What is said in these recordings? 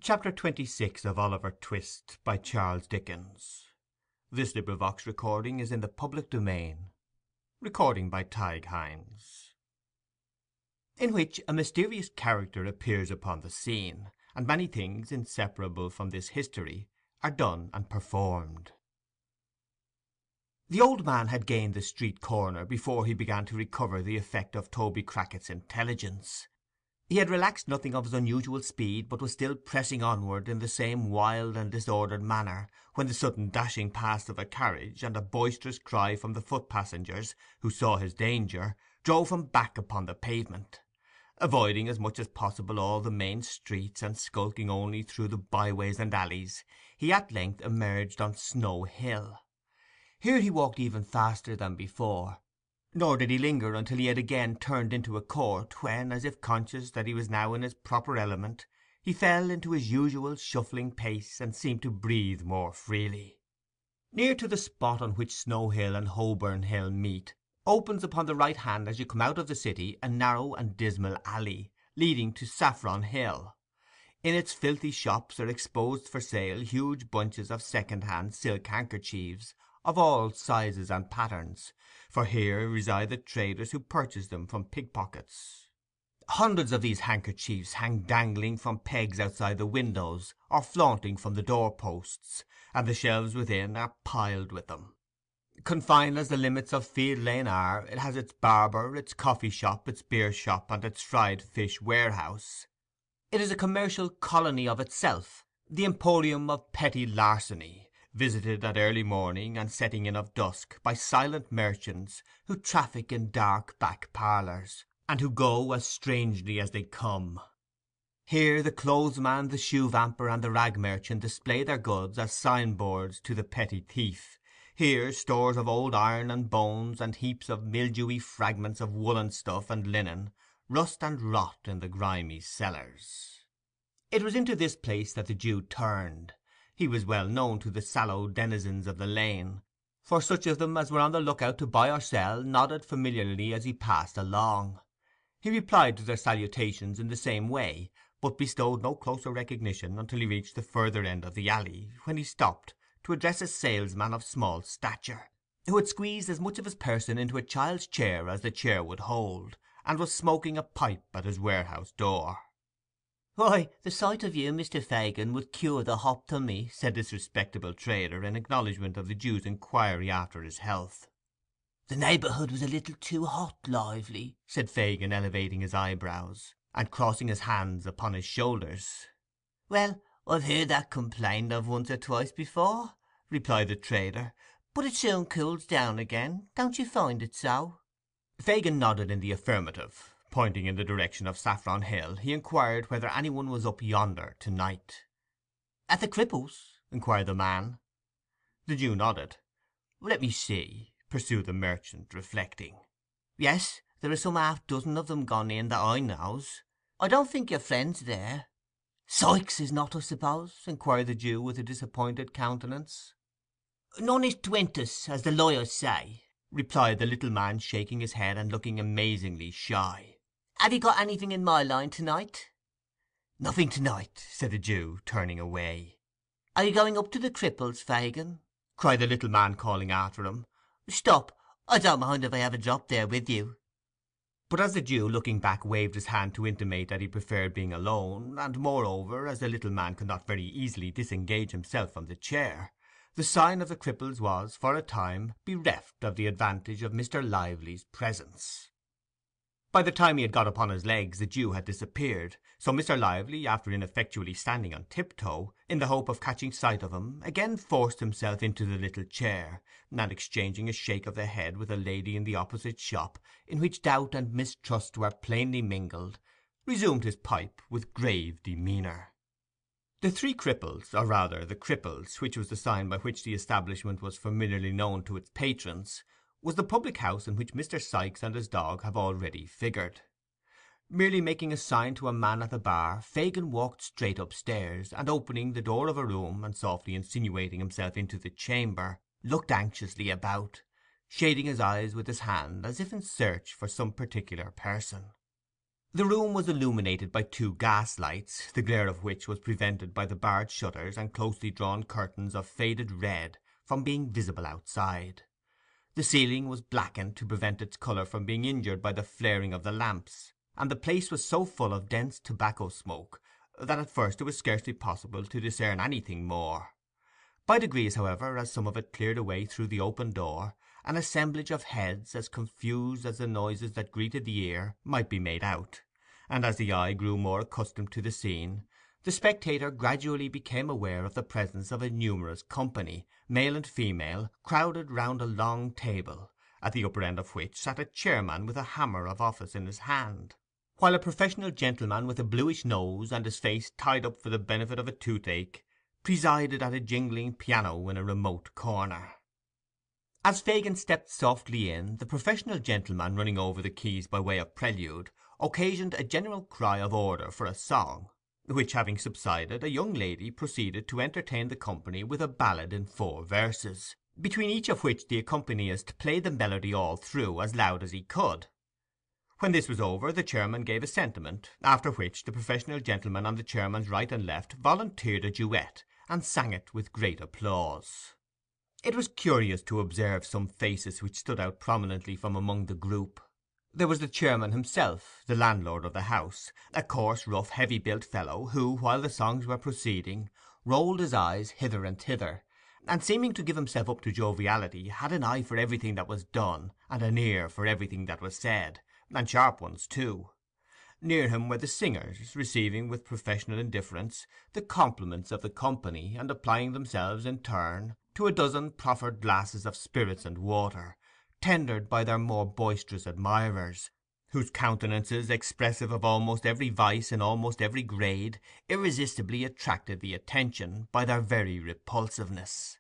Chapter 26 of Oliver Twist by Charles Dickens. This recording is in the public domain. Recording by Tig Hines. In which a mysterious character appears upon the scene, and many things inseparable from this history are done and performed. The old man had gained the street corner before he began to recover the effect of Toby Crackett's intelligence. He had relaxed nothing of his unusual speed, but was still pressing onward in the same wild and disordered manner, when the sudden dashing past of a carriage, and a boisterous cry from the foot-passengers, who saw his danger, drove him back upon the pavement. Avoiding as much as possible all the main streets, and skulking only through the byways and alleys, he at length emerged on Snow Hill. Here he walked even faster than before, nor did he linger until he had again turned into a court, when, as if conscious that he was now in his proper element, he fell into his usual shuffling pace, and seemed to breathe more freely. Near to the spot on which Snow Hill and Holborn Hill meet, opens upon the right hand as you come out of the city a narrow and dismal alley, leading to Saffron Hill. In its filthy shops are exposed for sale huge bunches of second-hand silk handkerchiefs, of all sizes and patterns, for here reside the traders who purchase them from pickpockets. Hundreds of these handkerchiefs hang dangling from pegs outside the windows, or flaunting from the door-posts, and the shelves within are piled with them. Confined as the limits of Field Lane are, it has its barber, its coffee-shop, its beer-shop, and its fried-fish warehouse. It is a commercial colony of itself, the emporium of petty larceny, visited at early morning and setting in of dusk by silent merchants who traffic in dark back parlours, and who go as strangely as they come. Here the clothesman, the shoe vamper, and the rag merchant display their goods as signboards to the petty thief. Here stores of old iron and bones, and heaps of mildewy fragments of woollen stuff and linen, rust and rot in the grimy cellars. It was into this place that the Jew turned. He was well known to the sallow denizens of the lane, for such of them as were on the look-out to buy or sell nodded familiarly as he passed along. He replied to their salutations in the same way, but bestowed no closer recognition until he reached the further end of the alley, when he stopped to address a salesman of small stature, who had squeezed as much of his person into a child's chair as the chair would hold, and was smoking a pipe at his warehouse door. "Why, the sight of you, Mr. Fagin, would cure the hop to me," said this respectable trader, in acknowledgment of the Jew's inquiry after his health. "The neighbourhood was a little too hot lively," said Fagin, elevating his eyebrows, and crossing his hands upon his shoulders. "Well, I've heard that complained of once or twice before," replied the trader, "but it soon cools down again. Don't you find it so?" Fagin nodded in the affirmative. Pointing in the direction of Saffron Hill, he inquired whether any one was up yonder to-night. "At the Cripples?" inquired the man. The Jew nodded. "Let me see," pursued the merchant, reflecting. "Yes, there are some half-dozen of them gone in that I knows. I don't think your friend's there." "Sikes is not, I suppose?" inquired the Jew, with a disappointed countenance. "Non ist twentus, as the lawyers say," replied the little man, shaking his head and looking amazingly shy. "Have you got anything in my line to-night?" "Nothing to-night," said the Jew, turning away. "Are you going up to the Cripples, Fagin?" cried the little man, calling after him. "Stop, I don't mind if I have a drop there with you." But as the Jew, looking back, waved his hand to intimate that he preferred being alone, and moreover, as the little man could not very easily disengage himself from the chair, the sign of the Cripples was, for a time, bereft of the advantage of Mr. Lively's presence. By the time he had got upon his legs the Jew had disappeared, so Mr. Lively, after ineffectually standing on tiptoe, in the hope of catching sight of him, again forced himself into the little chair, and exchanging a shake of the head with a lady in the opposite shop, in which doubt and mistrust were plainly mingled, resumed his pipe with grave demeanour. The Three Cripples, or rather the Cripples, which was the sign by which the establishment was familiarly known to its patrons, was the public house in which Mr. Sikes and his dog have already figured. Merely making a sign to a man at the bar, Fagin walked straight upstairs, and opening the door of a room, and softly insinuating himself into the chamber, looked anxiously about, shading his eyes with his hand as if in search for some particular person. The room was illuminated by two gas lights, the glare of which was prevented by the barred shutters and closely drawn curtains of faded red from being visible outside. The ceiling was blackened to prevent its colour from being injured by the flaring of the lamps, and the place was so full of dense tobacco smoke that at first it was scarcely possible to discern anything more. By degrees, however, as some of it cleared away through the open door, an assemblage of heads, as confused as the noises that greeted the ear, might be made out, and as the eye grew more accustomed to the scene, the spectator gradually became aware of the presence of a numerous company, male and female, crowded round a long table, at the upper end of which sat a chairman with a hammer of office in his hand, while a professional gentleman with a bluish nose, and his face tied up for the benefit of a toothache, presided at a jingling piano in a remote corner. As Fagin stepped softly in, the professional gentleman, running over the keys by way of prelude, occasioned a general cry of order for a song, which having subsided, a young lady proceeded to entertain the company with a ballad in 4 verses, between each of which the accompanist played the melody all through as loud as he could. When this was over, the chairman gave a sentiment, after which the professional gentleman on the chairman's right and left volunteered a duet, and sang it with great applause. It was curious to observe some faces which stood out prominently from among the group. There was the chairman himself, the landlord of the house, a coarse, rough, heavy-built fellow, who, while the songs were proceeding, rolled his eyes hither and thither, and seeming to give himself up to joviality, had an eye for everything that was done, and an ear for everything that was said, and sharp ones too. Near him were the singers, receiving with professional indifference the compliments of the company, and applying themselves in turn to a dozen proffered glasses of spirits and water, tendered by their more boisterous admirers, whose countenances, expressive of almost every vice in almost every grade, irresistibly attracted the attention by their very repulsiveness.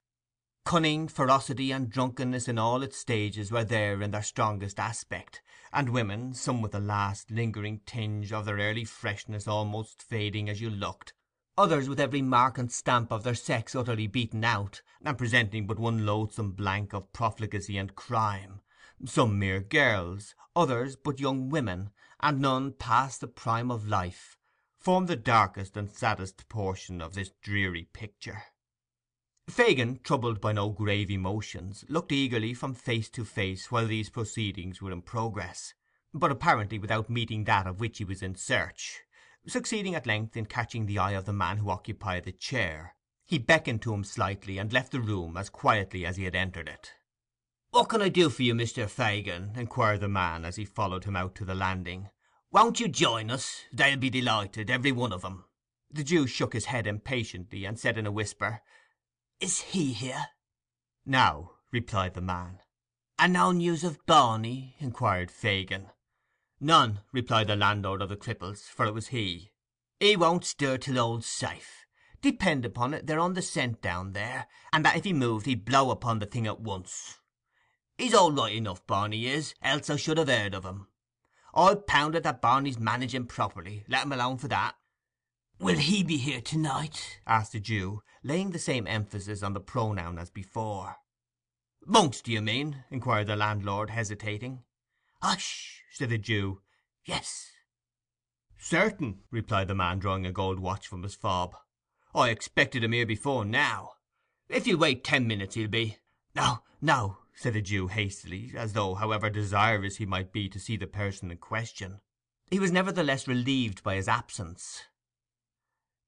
Cunning, ferocity, and drunkenness in all its stages were there in their strongest aspect, and women, some with the last lingering tinge of their early freshness almost fading as you looked, others with every mark and stamp of their sex utterly beaten out, and presenting but one loathsome blank of profligacy and crime, some mere girls, others but young women, and none past the prime of life, formed the darkest and saddest portion of this dreary picture. Fagin, troubled by no grave emotions, looked eagerly from face to face while these proceedings were in progress, but apparently without meeting that of which he was in search. Succeeding at length in catching the eye of the man who occupied the chair, he beckoned to him slightly, and left the room as quietly as he had entered it. "What can I do for you, Mr. Fagin?" inquired the man, as he followed him out to the landing. "Won't you join us? They'll be delighted, every one of 'em." The Jew shook his head impatiently, and said in a whisper, "Is he here?" "Now," replied the man. "And no news of Barney?" inquired Fagin. "None," replied the landlord of the Cripples, for it was he. "He won't stir till all's safe. Depend upon it, they're on the scent down there, and that if he moved he'd blow upon the thing at once. He's all right enough, Barney is, else I should have heard of him. I'll pound it that Barney's managing properly, let him alone for that." "Will he be here to-night?" asked the Jew, laying the same emphasis on the pronoun as before. "Monks, do you mean?" inquired the landlord, hesitating. "Hush!" said the Jew. "Yes." "Certain," replied the man, drawing a gold watch from his fob. "I expected him here before now. If you'll wait 10 minutes he'll be—" "No, no," said the Jew hastily, as though, however desirous he might be to see the person in question, he was nevertheless relieved by his absence.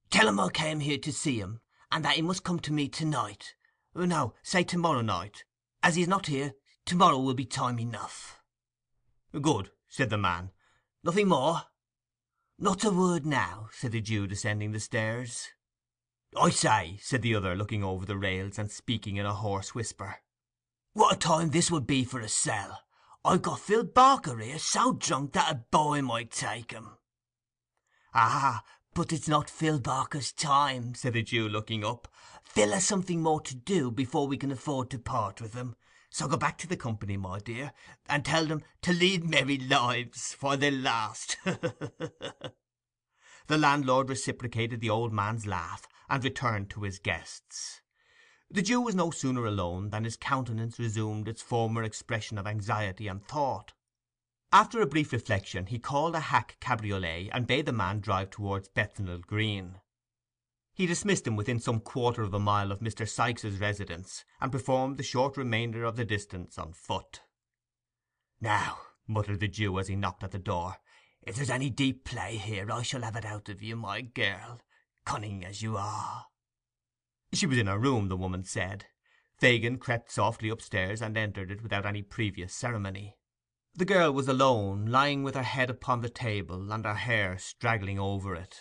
"Tell him I came here to see him, and that he must come to me to-night. No, say to-morrow night. As he's not here, to-morrow will be time enough." "Good," said the man. "Nothing more?" "Not a word now," said the Jew, descending the stairs. "I say," said the other, looking over the rails, and speaking in a hoarse whisper, "what a time this would be for a sell! I've got Phil Barker here, so drunk that a boy might take him." "Ah, but it's not Phil Barker's time," said the Jew, looking up. "Phil has something more to do before we can afford to part with him. So go back to the company, my dear, and tell them to lead merry lives while they last." The landlord reciprocated the old man's laugh, and returned to his guests. The Jew was no sooner alone than his countenance resumed its former expression of anxiety and thought. After a brief reflection he called a hack cabriolet, and bade the man drive towards Bethnal Green. He dismissed him within some quarter of a mile of Mr. Sikes's residence, and performed the short remainder of the distance on foot. "Now," muttered the Jew, as he knocked at the door, "if there's any deep play here, I shall have it out of you, my girl, cunning as you are." She was in her room, the woman said. Fagin crept softly upstairs, and entered it without any previous ceremony. The girl was alone, lying with her head upon the table, and her hair straggling over it.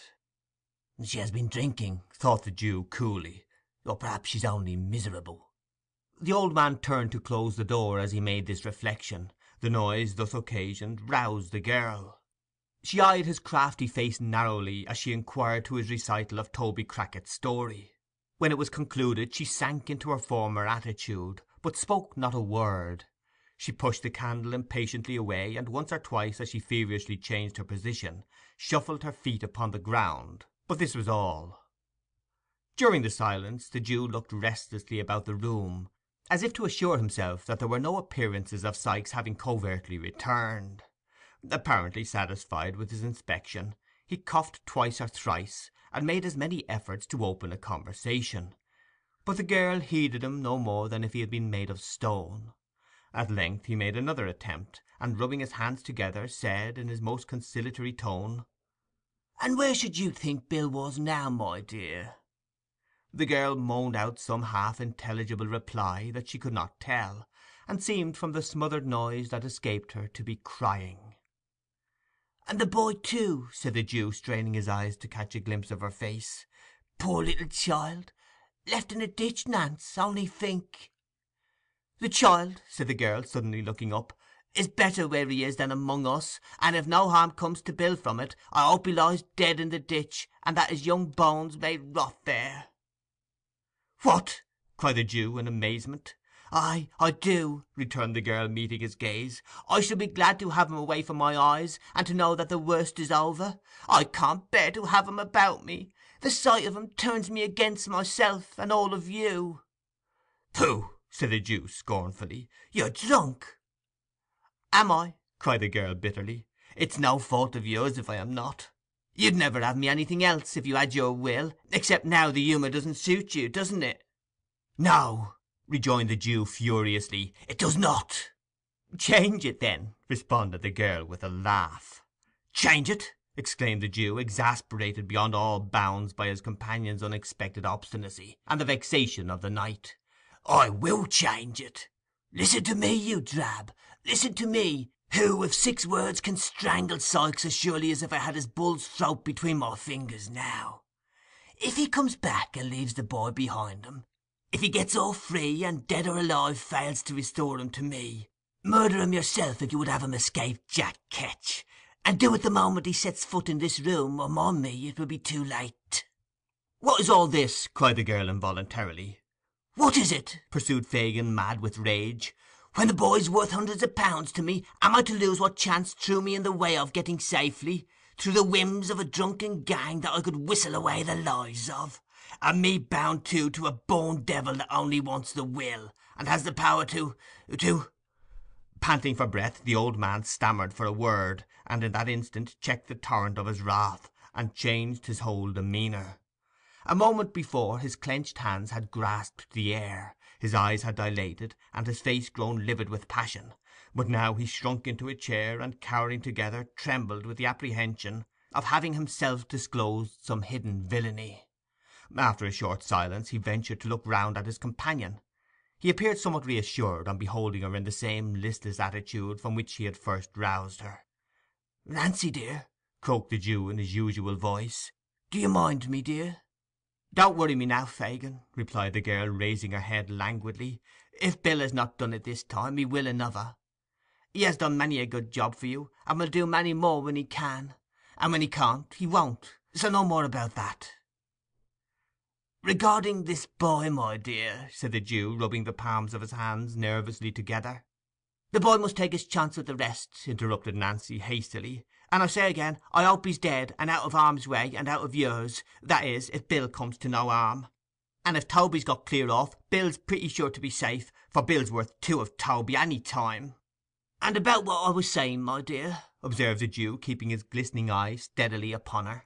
"She has been drinking," thought the Jew coolly, "or perhaps she's only miserable." The old man turned to close the door as he made this reflection. The noise thus occasioned roused the girl. She eyed his crafty face narrowly as she inquired to his recital of Toby Crackett's story. When it was concluded she sank into her former attitude, but spoke not a word. She pushed the candle impatiently away, and once or twice, as she feverishly changed her position, shuffled her feet upon the ground, but this was all. During the silence the Jew looked restlessly about the room, as if to assure himself that there were no appearances of Sikes having covertly returned. Apparently satisfied with his inspection, he coughed twice or thrice, and made as many efforts to open a conversation, but the girl heeded him no more than if he had been made of stone. At length he made another attempt, and rubbing his hands together, said in his most conciliatory tone, "And where should you think Bill was now, my dear?" The girl moaned out some half-intelligible reply that she could not tell, and seemed from the smothered noise that escaped her to be crying. "And the boy too," said the Jew, straining his eyes to catch a glimpse of her face. "Poor little child, left in a ditch, Nance, only think." "The child," said the girl, suddenly looking up, "is better where he is than among us, and if no harm comes to Bill from it, I hope he lies dead in the ditch, and that his young bones may rot there." "What!" cried the Jew in amazement. "Aye, I do," returned the girl, meeting his gaze. "I shall be glad to have him away from my eyes, and to know that the worst is over. I can't bear to have him about me. The sight of him turns me against myself and all of you." "Pooh!" said the Jew scornfully. "You're drunk." "Am I?" cried the girl bitterly. "It's no fault of yours if I am not. You'd never have me anything else if you had your will, except now the humour doesn't suit you, doesn't it?" "No," rejoined the Jew furiously, "it does not." "Change it, then," responded the girl with a laugh. "Change it!" exclaimed the Jew, exasperated beyond all bounds by his companion's unexpected obstinacy, and the vexation of the night. "I will change it. Listen to me, you drab. Listen to me, who with 6 words can strangle Sikes as surely as if I had his bull's throat between my fingers now. If he comes back and leaves the boy behind him, if he gets off free, and dead or alive fails to restore him to me, murder him yourself if you would have him escape Jack Ketch, and do it the moment he sets foot in this room, or on me it will be too late." "What is all this?" cried the girl involuntarily. "What is it?" pursued Fagin, mad with rage. "When the boy's worth hundreds of pounds to me, am I to lose what chance threw me in the way of getting safely, through the whims of a drunken gang that I could whistle away the lives of? And me bound too to a born devil that only wants the will, and has the power to— Panting for breath, the old man stammered for a word, and in that instant checked the torrent of his wrath, and changed his whole demeanour. A moment before his clenched hands had grasped the air, his eyes had dilated, and his face grown livid with passion, but now he shrunk into a chair, and cowering together, trembled with the apprehension of having himself disclosed some hidden villainy. After a short silence he ventured to look round at his companion. He appeared somewhat reassured on beholding her in the same listless attitude from which he had first roused her. "Nancy, dear," croaked the Jew in his usual voice, "do you mind me, dear?" "Don't worry me now, Fagin," replied the girl, raising her head languidly. "If Bill has not done it this time, he will another. He has done many a good job for you, and will do many more when he can, and when he can't, he won't, so no more about that." "Regarding this boy, my dear," said the Jew, rubbing the palms of his hands nervously together. "The boy must take his chance with the rest," interrupted Nancy hastily. "And I say again, I hope he's dead, and out of harm's way, and out of yours, that is, if Bill comes to no harm. And if Toby's got clear off, Bill's pretty sure to be safe, for Bill's worth 2 of Toby any time." "And about what I was saying, my dear," observed the Jew, keeping his glistening eye steadily upon her.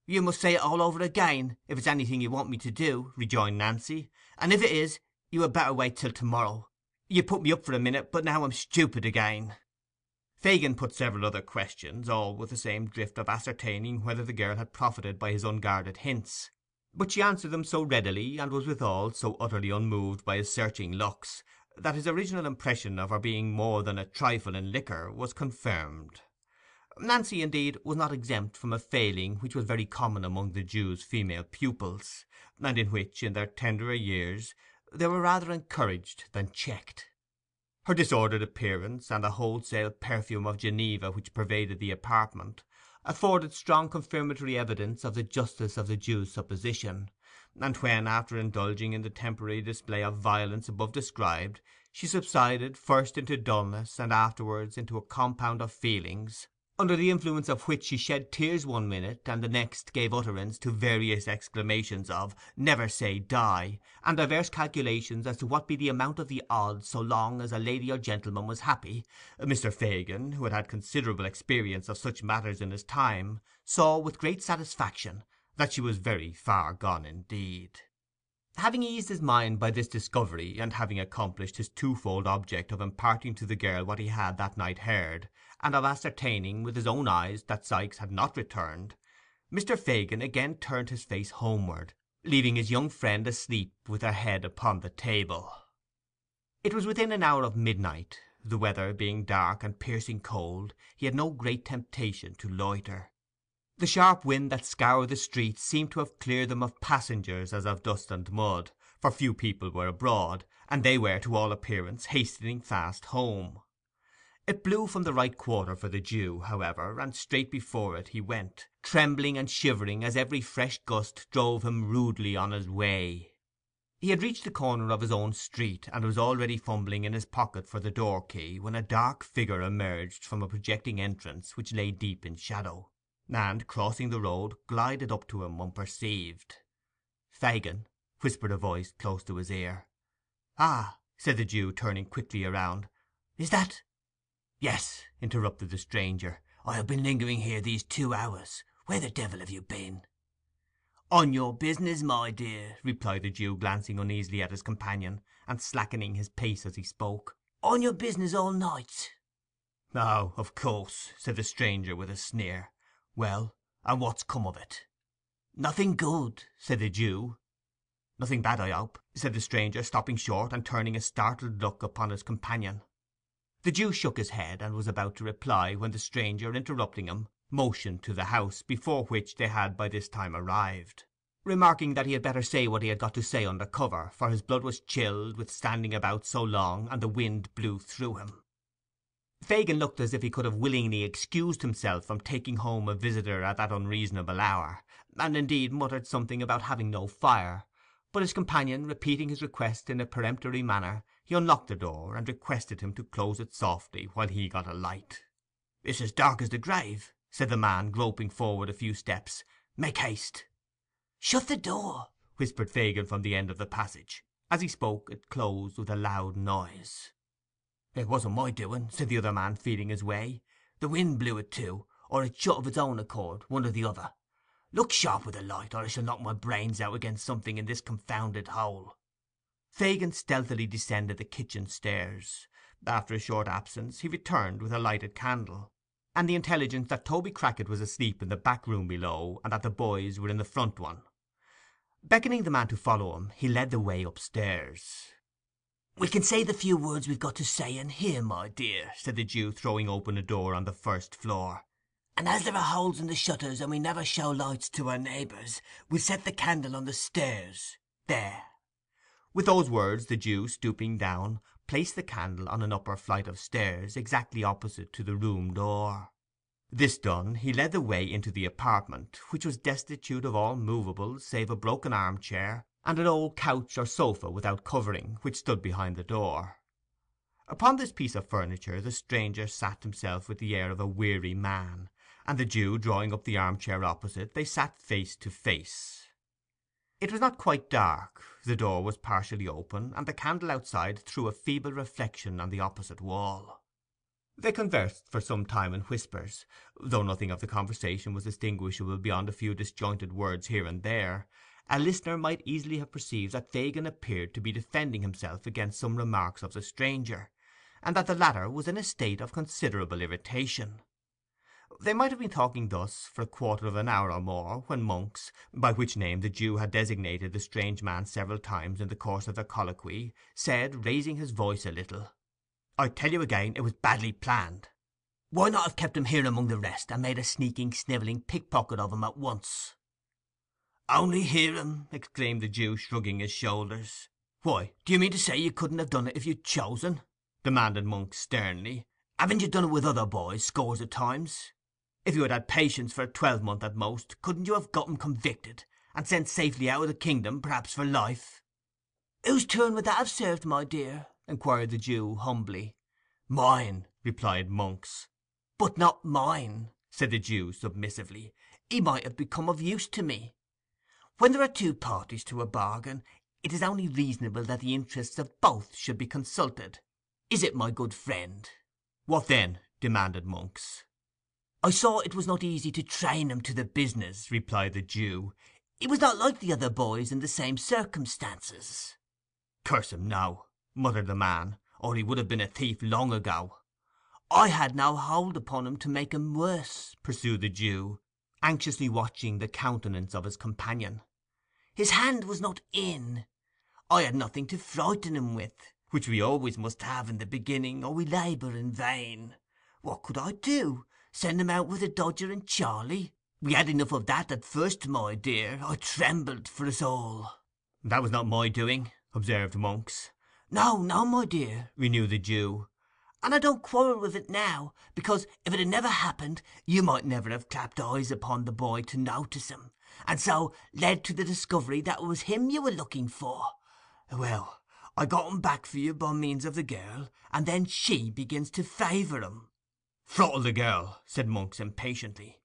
"You must say it all over again, if it's anything you want me to do," rejoined Nancy; "and if it is, you had better wait till to-morrow. You put me up for a minute, but now I'm stupid again." Fagin put several other questions, all with the same drift of ascertaining whether the girl had profited by his unguarded hints; but she answered them so readily, and was withal so utterly unmoved by his searching looks, that his original impression of her being more than a trifle in liquor was confirmed. Nancy, indeed, was not exempt from a failing which was very common among the Jew's female pupils, and in which, in their tenderer years, they were rather encouraged than checked. Her disordered appearance, and the wholesale perfume of Geneva which pervaded the apartment, afforded strong confirmatory evidence of the justice of the Jew's supposition; and when, after indulging in the temporary display of violence above described, she subsided first into dulness and afterwards into a compound of feelings, under the influence of which she shed tears one minute, and the next gave utterance to various exclamations of "Never say die," and diverse calculations as to what be the amount of the odds so long as a lady or gentleman was happy, Mr. Fagin, who had had considerable experience of such matters in his time, saw with great satisfaction that she was very far gone indeed. Having eased his mind by this discovery, and having accomplished his twofold object of imparting to the girl what he had that night heard, and of ascertaining with his own eyes that Sikes had not returned, Mr. Fagin again turned his face homeward, leaving his young friend asleep with her head upon the table. It was within an hour of midnight. The weather being dark and piercing cold, he had no great temptation to loiter. The sharp wind that scoured the streets seemed to have cleared them of passengers as of dust and mud, for few people were abroad, and they were, to all appearance, hastening fast home. It blew from the right quarter for the Jew, however, and straight before it he went, trembling and shivering as every fresh gust drove him rudely on his way. He had reached the corner of his own street, and was already fumbling in his pocket for the door key, when a dark figure emerged from a projecting entrance which lay deep in shadow, and, crossing the road, glided up to him unperceived. "Fagin," whispered a voice close to his ear. "Ah," said the Jew, turning quickly around, "is that—" "Yes," interrupted the stranger. "I have been lingering here these 2 hours. Where the devil have you been?" "On your business, my dear," replied the Jew, glancing uneasily at his companion, and slackening his pace as he spoke. "On your business all night." "Oh, of course," said the stranger, with a sneer. "Well, and what's come of it?" "Nothing good," said the Jew. "Nothing bad, I hope," said the stranger, stopping short and turning a startled look upon his companion. The Jew shook his head, and was about to reply, when the stranger, interrupting him, motioned to the house, before which they had by this time arrived, remarking that he had better say what he had got to say under cover, for his blood was chilled with standing about so long, and the wind blew through him. Fagin looked as if he could have willingly excused himself from taking home a visitor at that unreasonable hour, and indeed muttered something about having no fire; but his companion repeating his request in a peremptory manner, he unlocked the door, and requested him to close it softly while he got a light. "It's as dark as the grave," said the man, groping forward a few steps. "Make haste." "Shut the door," whispered Fagin from the end of the passage. As he spoke, it closed with a loud noise. "It wasn't my doing," said the other man, feeling his way. "The wind blew it to, or it shut of its own accord, one or the other. Look sharp with the light, or I shall knock my brains out against something in this confounded hole." Fagin stealthily descended the kitchen stairs. After a short absence he returned with a lighted candle, and the intelligence that Toby Crackit was asleep in the back room below, and that the boys were in the front one. Beckoning the man to follow him, he led the way upstairs. "We can say the few words we've got to say in here, my dear," said the Jew, throwing open a door on the first floor. "And as there are holes in the shutters, and we never show lights to our neighbours, we'll set the candle on the stairs. There." With those words the Jew, stooping down, placed the candle on an upper flight of stairs, exactly opposite to the room door. This done, he led the way into the apartment, which was destitute of all movables save a broken armchair and an old couch or sofa without covering, which stood behind the door. Upon this piece of furniture the stranger sat himself with the air of a weary man, and the Jew drawing up the armchair opposite, they sat face to face. It was not quite dark; the door was partially open, and the candle outside threw a feeble reflection on the opposite wall. They conversed for some time in whispers, though nothing of the conversation was distinguishable beyond a few disjointed words here and there. A listener might easily have perceived that Fagin appeared to be defending himself against some remarks of the stranger, and that the latter was in a state of considerable irritation. They might have been talking thus for a quarter of an hour or more, when Monks, by which name the Jew had designated the strange man several times in the course of their colloquy, said, raising his voice a little— "I tell you again, it was badly planned. Why not have kept him here among the rest, and made a sneaking, snivelling pickpocket of him at once?" "Only hear him!" exclaimed the Jew, shrugging his shoulders. "Why, do you mean to say you couldn't have done it if you'd chosen?" demanded Monks sternly. "Haven't you done it with other boys scores of times? If you had had patience for a 12-month at most, couldn't you have got him convicted, and sent safely out of the kingdom, perhaps for life?" "Whose turn would that have served, my dear?" inquired the Jew humbly. "Mine," replied Monks. "But not mine," said the Jew submissively. "He might have become of use to me. When there are two parties to a bargain, it is only reasonable that the interests of both should be consulted. Is it, my good friend?" "What then?" demanded Monks. "I saw it was not easy to train him to the business," replied the Jew. "He was not like the other boys in the same circumstances." "Curse him now," muttered the man, "or he would have been a thief long ago." "I had no hold upon him to make him worse," pursued the Jew, anxiously watching the countenance of his companion. "His hand was not in. I had nothing to frighten him with, which we always must have in the beginning, or we labour in vain. What could I do? Send him out with a Dodger and Charley? We had enough of that at first, my dear. I trembled for us all." "That was not my doing," observed Monks. "No, no, my dear," renewed the Jew. "And I don't quarrel with it now, because if it had never happened, you might never have clapped eyes upon the boy to notice him, and so led to the discovery that it was him you were looking for. Well, I got him back for you by means of the girl, and then she begins to favour him." "Throttle the girl," said Monks impatiently.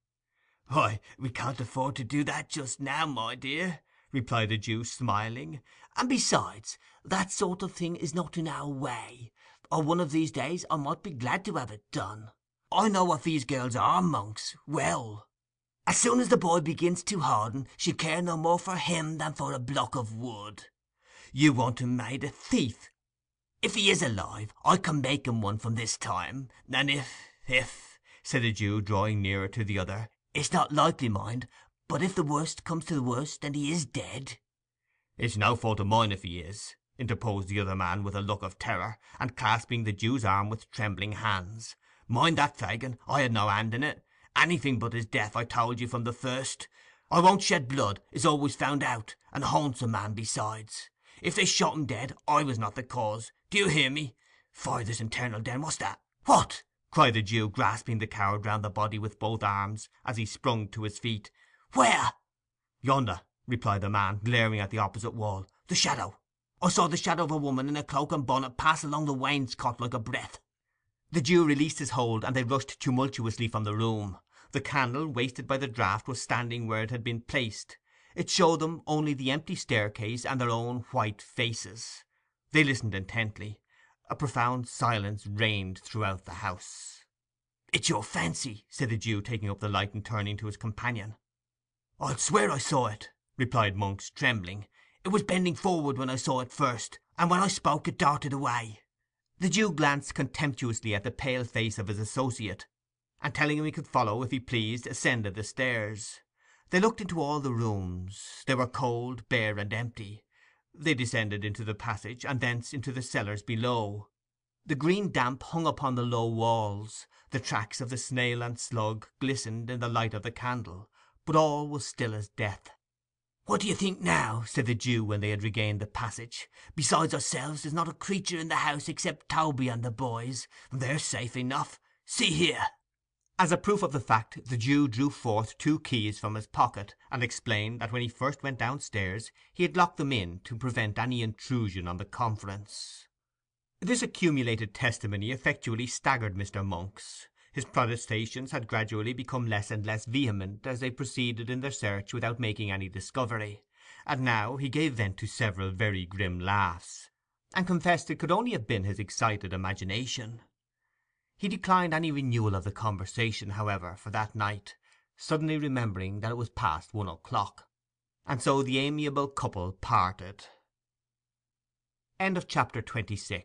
"Why, we can't afford to do that just now, my dear," replied the Jew, smiling. "And besides, that sort of thing is not in our way, or one of these days I might be glad to have it done. I know what these girls are, Monks, well. As soon as the boy begins to harden, she'll care no more for him than for a block of wood. You want him made a thief. If he is alive, I can make him one from this time, and if, said the Jew, drawing nearer to the other, "it's not likely, mind, but if the worst comes to the worst, and he is dead—" "It's no fault of mine if he is," interposed the other man with a look of terror, and clasping the Jew's arm with trembling hands. "Mind that, Fagin, I had no hand in it. Anything but his death, I told you from the first. I won't shed blood, is always found out, and haunts a man besides. If they shot him dead, I was not the cause. Do you hear me? Fire this internal den, what's that? What?" cried the Jew, grasping the coward round the body with both arms, as he sprung to his feet. "Where?" "Yonder," replied the man, glaring at the opposite wall. "The shadow. I saw the shadow of a woman in a cloak and bonnet pass along the wainscot like a breath." The Jew released his hold, and they rushed tumultuously from the room. The candle, wasted by the draught, was standing where it had been placed. It showed them only the empty staircase and their own white faces. They listened intently. A profound silence reigned throughout the house. "It's your fancy," said the Jew, taking up the light and turning to his companion. "I'll swear I saw it," replied Monks, trembling. "It was bending forward when I saw it first, and when I spoke it darted away." The Jew glanced contemptuously at the pale face of his associate, and telling him he could follow if he pleased, ascended the stairs. They looked into all the rooms. They were cold, bare, and empty. They descended into the passage, and thence into the cellars below. The green damp hung upon the low walls. The tracks of the snail and slug glistened in the light of the candle, but all was still as death. "What do you think now?" said the Jew, when they had regained the passage. "Besides ourselves, there's not a creature in the house except Toby and the boys. They're safe enough. See here." As a proof of the fact, the Jew drew forth 2 keys from his pocket, and explained that when he first went downstairs he had locked them in to prevent any intrusion on the conference. This accumulated testimony effectually staggered Mr. Monks. His protestations had gradually become less and less vehement as they proceeded in their search without making any discovery, and now he gave vent to several very grim laughs, and confessed it could only have been his excited imagination. He declined any renewal of the conversation, however, for that night, suddenly remembering that it was past 1 o'clock. And so the amiable couple parted. Chapter 27